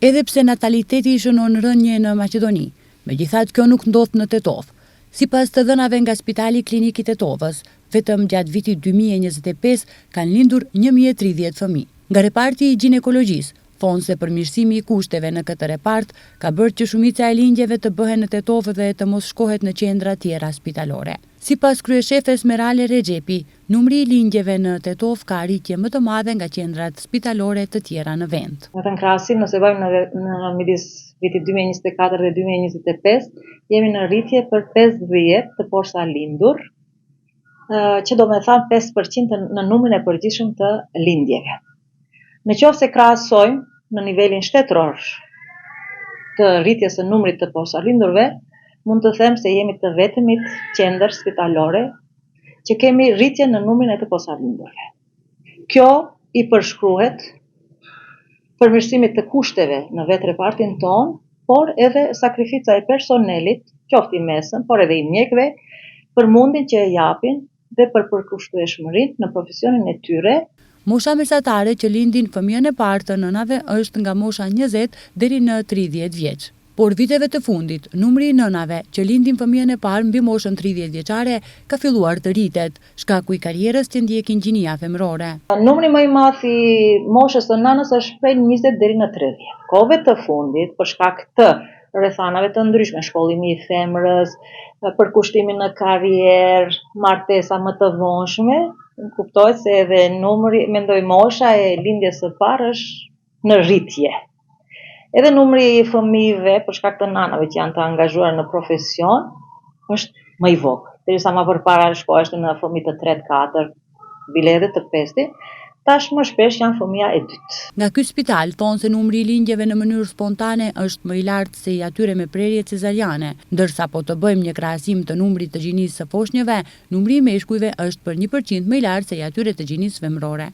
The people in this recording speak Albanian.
Edhe pse nataliteti shënon rënje në Maqedoni, megjithatë kjo nuk ndodh në Tetov. Sipas të dhënave nga Spitali Klinik i Tetovës, vetëm gjatë vitit 2025 kanë lindur 1030 fëmijë. Nga reparti i ginekologjisë thonë se përmirësimi i kushteve në këtë repart ka bërë që shumica e lingjeve të bëhen në Tetov dhe të mos shkohet në qendra tjera spitalore. Sipas kryeshefes Merale Rexhepi, numri i lingjeve në Tetov ka rritje më të madhe nga qendrat spitalore të tjera në vend. Në krahasim, nëse bëjmë në midis vitit 2024 dhe 2025, jemi në rritje për 50 të poshta lindur, që do me thanë 5% në numrin e përgjithshëm të lindjeve. Në qoftë se krahasojmë në nivelin shtetëror të rritjes së numrit të poshta lindurve, mund të them se jemi të vetmit qendër spitalore që kemi rritje në numrin e të poshta lindurve. Kjo i përshkruhet përmirësimit të kushteve në vetë repartin ton, por edhe sakrifica e personelit, qoftë i mesëm, por edhe i mjekëve, për mundin që e japin dhe për përkushtueshmërinë në profesionin e tyre. Mosha mesatare që lindin fëmijën e parë të nënave është nga mosha 20 deri në 30 vjeç. Por viteve të fundit, numri i nënave që lindin fëmijën e parë mbi moshën 30 vjeçare ka filluar të rritet, shkaku i karrierës që ndjekin gjinia femërore. Numri më i madh i moshës së nënës është prej 20 deri në 30. Kohëve të fundit, për shkak të rrethanave të ndryshme, shkollimi i femrës, përkushtimin në karrierë, martesa më të vonshme, kuptohet se edhe mendoj mosha e lindjes së parë është në rritje. Edhe numri i fëmijëve për shkak të nanave që janë të angazhuar në profesion është më i vogël. Derisa më përpara shkohej në fëmijë të 3, 4, bile edhe të 5, tash më shpesh janë fëmia e dytë. Nga ky spital thonë se numri i lingjeve në mënyrë spontane është më i lartë se i atyre me prerje cezariane, ndërsa po të bëjmë një krahasim të numrit të gjinisë së foshnjëve, numri i meshkujve është për 1% më i lartë se i atyre të gjinisë femërore.